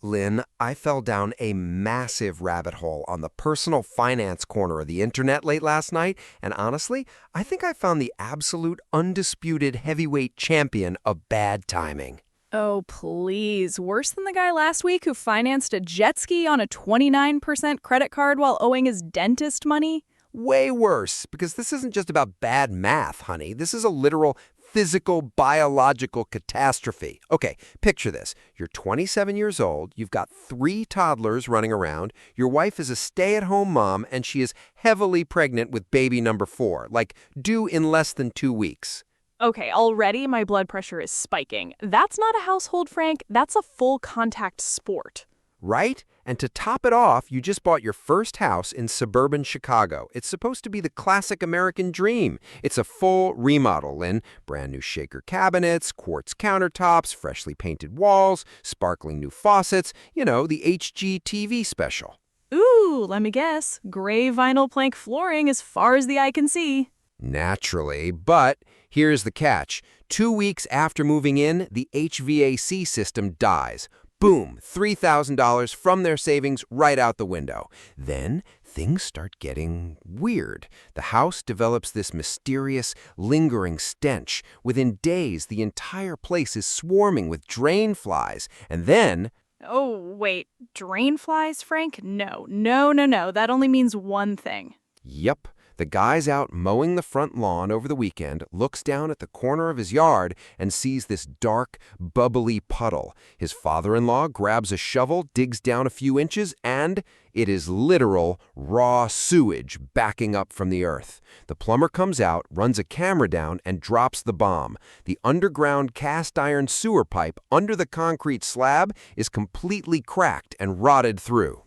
Lynn, I fell down a massive rabbit hole on the personal finance corner of the internet late last night, and honestly, I think I found the absolute undisputed heavyweight champion of bad timing. Oh, please. Worse than the guy last week who financed a jet ski on a 29% credit card while owing his dentist money? Way worse, because this isn't just about bad math, honey. This is a literal physical, biological catastrophe. Okay, picture this. You're 27 years old, you've got 3 toddlers running around, your wife is a stay-at-home mom, and she is heavily pregnant with baby number 4, like due in less than 2 weeks. Okay, already my blood pressure is spiking. That's not a household, Frank. That's a full contact sport. Right? And to top it off, you just bought your first house in suburban Chicago. It's supposed to be the classic American dream. It's a full remodel, Lynn. Brand new shaker cabinets, quartz countertops, freshly painted walls, sparkling new faucets. You know, the HGTV special. Ooh, let me guess. Gray vinyl plank flooring as far as the eye can see. Naturally, but here's the catch. 2 weeks after moving in, the HVAC system dies. Boom, $3,000 from their savings right out the window. Then things start getting weird. The house develops this mysterious, lingering stench. Within days, the entire place is swarming with drain flies. And then, Oh, wait. Drain flies, Frank? No, no, no, no. That only means one thing. yep, the guy's out mowing the front lawn over the weekend, looks down at the corner of his yard, and sees this dark, bubbly puddle. His father-in-law grabs a shovel, digs down a few inches, and it is literal raw sewage backing up from the earth. The plumber comes out, runs a camera down, and drops the bomb. The underground cast iron sewer pipe under the concrete slab is completely cracked and rotted through.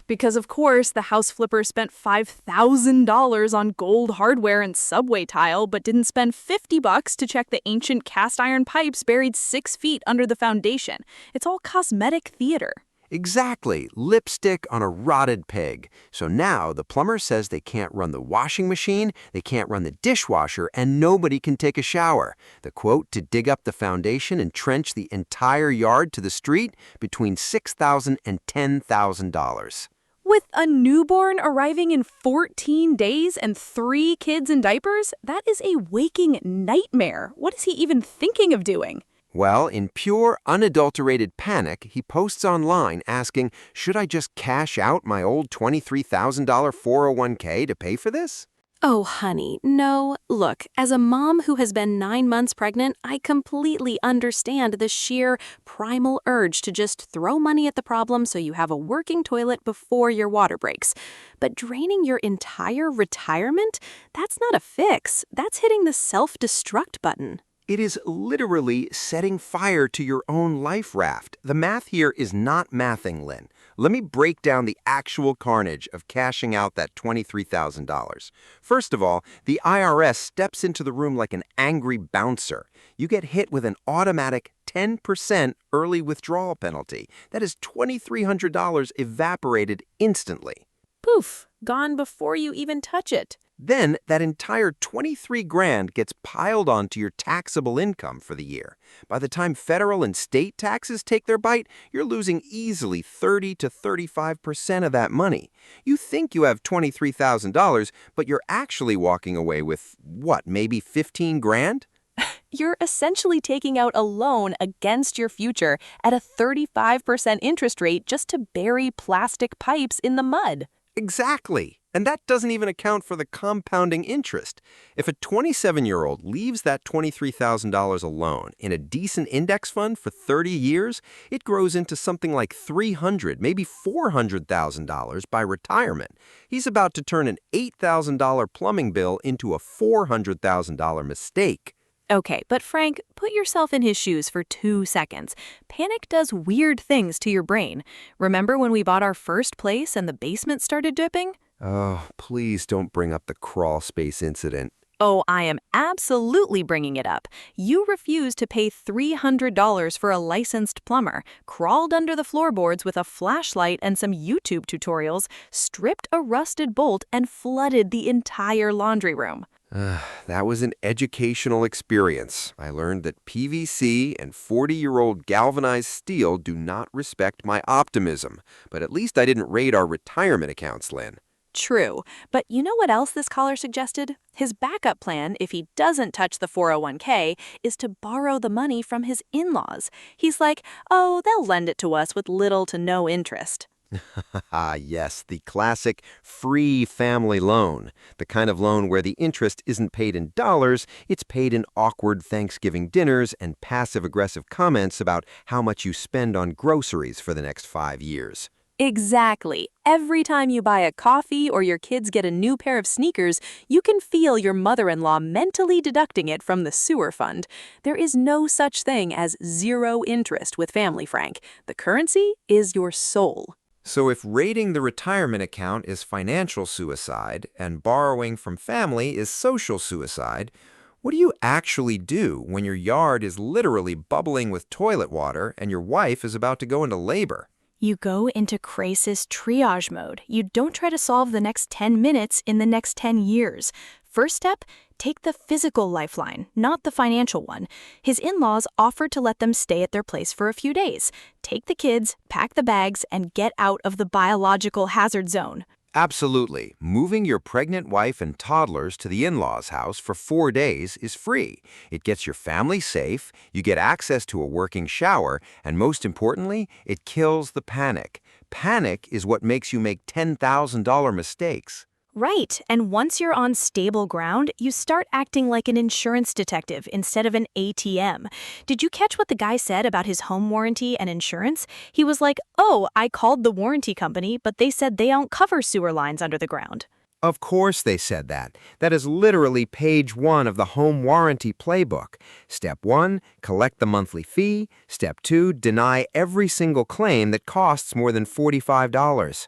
Because of course, the house flipper spent $5,000 on gold hardware and subway tile, but didn't spend $50 to check the ancient cast iron pipes buried 6 feet under the foundation. It's all cosmetic theater. Exactly, lipstick on a rotted peg. So now the plumber says they can't run the washing machine, they can't run the dishwasher, and nobody can take a shower. The quote to dig up the foundation and trench the entire yard to the street, between $6,000 and $10,000. With a newborn arriving in 14 days and 3 kids in diapers, that is a waking nightmare. What is he even thinking of doing? Well, in pure, unadulterated panic, he posts online asking, should I just cash out my old $23,000 401k to pay for this? Oh, honey, no. Look, as a mom who has been 9 months pregnant, I completely understand the sheer primal urge to just throw money at the problem so you have a working toilet before your water breaks. But draining your entire retirement? That's not a fix. That's hitting the self-destruct button. It is literally setting fire to your own life raft. The math here is not mathing, Lynn. Let me break down the actual carnage of cashing out that $23,000. First of all, the IRS steps into the room like an angry bouncer. You get hit with an automatic 10% early withdrawal penalty. That is $2,300 evaporated instantly. Poof, gone before you even touch it. Then that entire 23 grand gets piled onto your taxable income for the year. By the time federal and state taxes take their bite, you're losing easily 30 to 35% of that money. You think you have $23,000, but you're actually walking away with, what, maybe 15 grand? You're essentially taking out a loan against your future at a 35% interest rate just to bury plastic pipes in the mud. Exactly. And that doesn't even account for the compounding interest. If a 27-year-old leaves that $23,000 alone in a decent index fund for 30 years, it grows into something like $300,000, maybe $400,000 by retirement. He's about to turn an $8,000 plumbing bill into a $400,000 mistake. Okay, but Frank, put yourself in his shoes for 2 seconds. Panic does weird things to your brain. Remember when we bought our first place and the basement started dripping? Oh, please don't bring up the crawl space incident. Oh, I am absolutely bringing it up. You refused to pay $300 for a licensed plumber, crawled under the floorboards with a flashlight and some YouTube tutorials, stripped a rusted bolt, and flooded the entire laundry room. That was an educational experience. I learned that PVC and 40-year-old galvanized steel do not respect my optimism. But at least I didn't raid our retirement accounts, Lynn. True, but you know what else this caller suggested? His backup plan, if he doesn't touch the 401k, is to borrow the money from his in-laws. He's like, oh, they'll lend it to us with little to no interest. Ah, yes, the classic free family loan. The kind of loan where the interest isn't paid in dollars, it's paid in awkward Thanksgiving dinners and passive-aggressive comments about how much you spend on groceries for the next 5 years. Exactly. Every time you buy a coffee or your kids get a new pair of sneakers, you can feel your mother-in-law mentally deducting it from the sewer fund. There is no such thing as zero interest with Family Frank. The currency is your soul. So if raiding the retirement account is financial suicide and borrowing from family is social suicide, what do you actually do when your yard is literally bubbling with toilet water and your wife is about to go into labor? You go into crisis triage mode. You don't try to solve the next 10 minutes in the next 10 years. First step, take the physical lifeline, not the financial one. His in-laws offered to let them stay at their place for a few days. Take the kids, pack the bags, and get out of the biological hazard zone. Absolutely. Moving your pregnant wife and toddlers to the in-laws' house for 4 days is free. It gets your family safe, you get access to a working shower, and most importantly, it kills the panic. Panic is what makes you make $10,000 mistakes. Right, and once you're on stable ground, you start acting like an insurance detective instead of an ATM. Did you catch what the guy said about his home warranty and insurance? He was like, oh, I called the warranty company, but they said they don't cover sewer lines under the ground. Of course they said that. That is literally page 1 of the home warranty playbook. Step 1, collect the monthly fee. Step 2, deny every single claim that costs more than $45.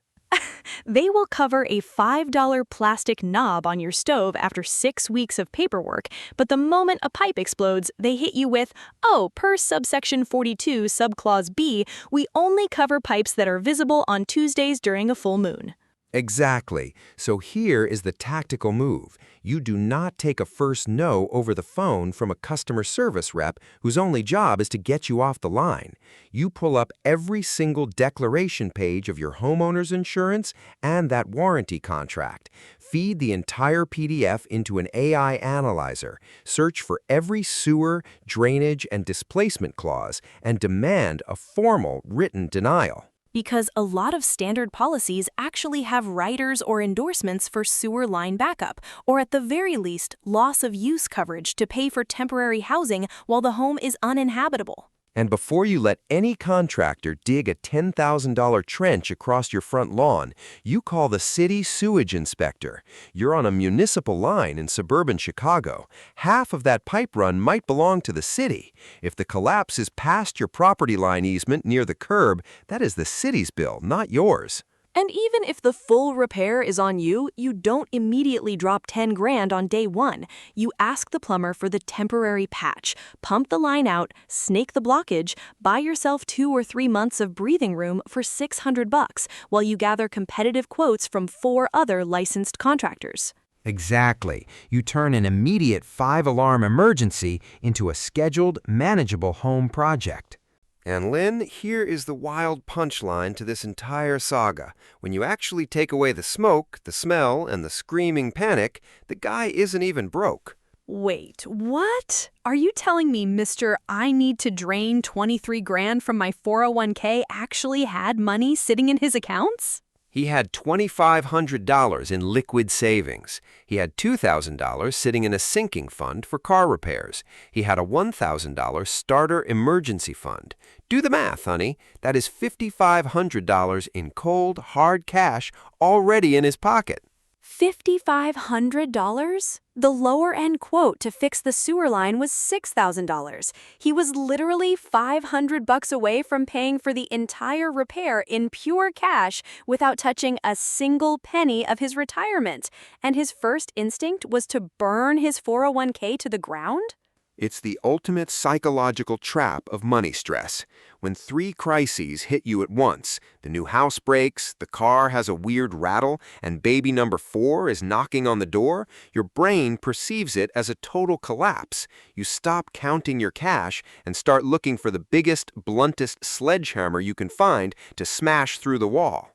They will cover a $5 plastic knob on your stove after 6 weeks of paperwork, but the moment a pipe explodes, they hit you with, oh, per subsection 42, subclause B, we only cover pipes that are visible on Tuesdays during a full moon. Exactly. So here is the tactical move. You do not take a first no over the phone from a customer service rep whose only job is to get you off the line. You pull up every single declaration page of your homeowner's insurance and that warranty contract. Feed the entire PDF into an AI analyzer. Search for every sewer, drainage, and displacement clause and demand a formal written denial. Because a lot of standard policies actually have riders or endorsements for sewer line backup, or at the very least, loss of use coverage to pay for temporary housing while the home is uninhabitable. And before you let any contractor dig a $10,000 trench across your front lawn, you call the city sewage inspector. You're on a municipal line in suburban Chicago. Half of that pipe run might belong to the city. If the collapse is past your property line easement near the curb, that is the city's bill, not yours. And even if the full repair is on you, you don't immediately drop 10 grand on day one. You ask the plumber for the temporary patch, pump the line out, snake the blockage, buy yourself 2 or 3 months of breathing room for $600 while you gather competitive quotes from 4 other licensed contractors. Exactly. You turn an immediate 5-alarm emergency into a scheduled, manageable home project. And Lynn, here is the wild punchline to this entire saga. When you actually take away the smoke, the smell, and the screaming panic, the guy isn't even broke. Wait, what? Are you telling me Mr. I need to drain 23 grand from my 401k actually had money sitting in his accounts? He had $2,500 in liquid savings. He had $2,000 sitting in a sinking fund for car repairs. He had a $1,000 starter emergency fund. Do the math, honey. That is $5,500 in cold, hard cash already in his pocket. $5,500? The lower-end quote to fix the sewer line was $6,000. He was literally $500 away from paying for the entire repair in pure cash without touching a single penny of his retirement. And his first instinct was to burn his 401k to the ground? It's the ultimate psychological trap of money stress. When three crises hit you at once, the new house breaks, the car has a weird rattle, and baby number 4 is knocking on the door, your brain perceives it as a total collapse. You stop counting your cash and start looking for the biggest, bluntest sledgehammer you can find to smash through the wall.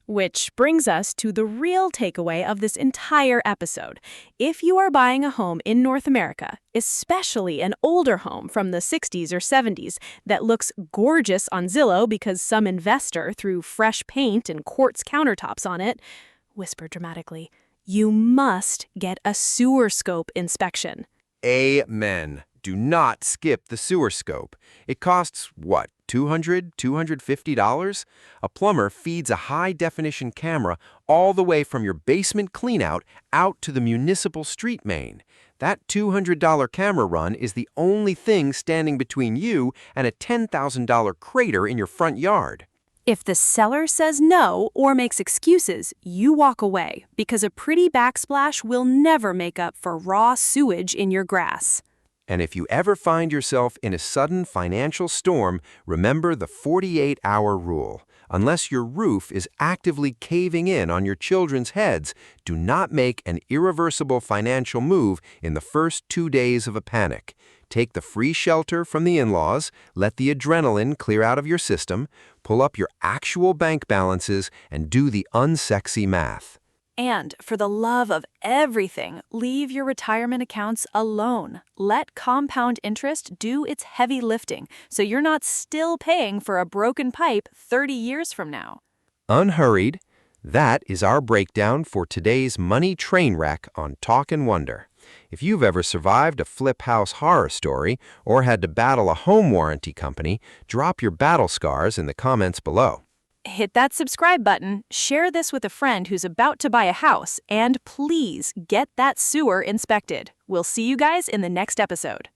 Which brings us to the real takeaway of this entire episode. If you are buying a home in North America, especially an older home from the 60s or 70s that looks gorgeous on Zillow because some investor threw fresh paint and quartz countertops on it, whisper dramatically, you must get a sewer scope inspection. Amen. Do not skip the sewer scope. It costs, what, $200, $250? A plumber feeds a high-definition camera all the way from your basement cleanout out to the municipal street main. That $200 camera run is the only thing standing between you and a $10,000 crater in your front yard. If the seller says no or makes excuses, you walk away because a pretty backsplash will never make up for raw sewage in your grass. And if you ever find yourself in a sudden financial storm, remember the 48-hour rule. Unless your roof is actively caving in on your children's heads, do not make an irreversible financial move in the first 2 days of a panic. Take the free shelter from the in-laws, let the adrenaline clear out of your system, pull up your actual bank balances, and do the unsexy math. And for the love of everything, leave your retirement accounts alone. Let compound interest do its heavy lifting so you're not still paying for a broken pipe 30 years from now. Unhurried, that is our breakdown for today's money train wreck on Talk and Wonder. If you've ever survived a flip house horror story or had to battle a home warranty company, drop your battle scars in the comments below. Hit that subscribe button, share this with a friend who's about to buy a house, and please get that sewer inspected. We'll see you guys in the next episode.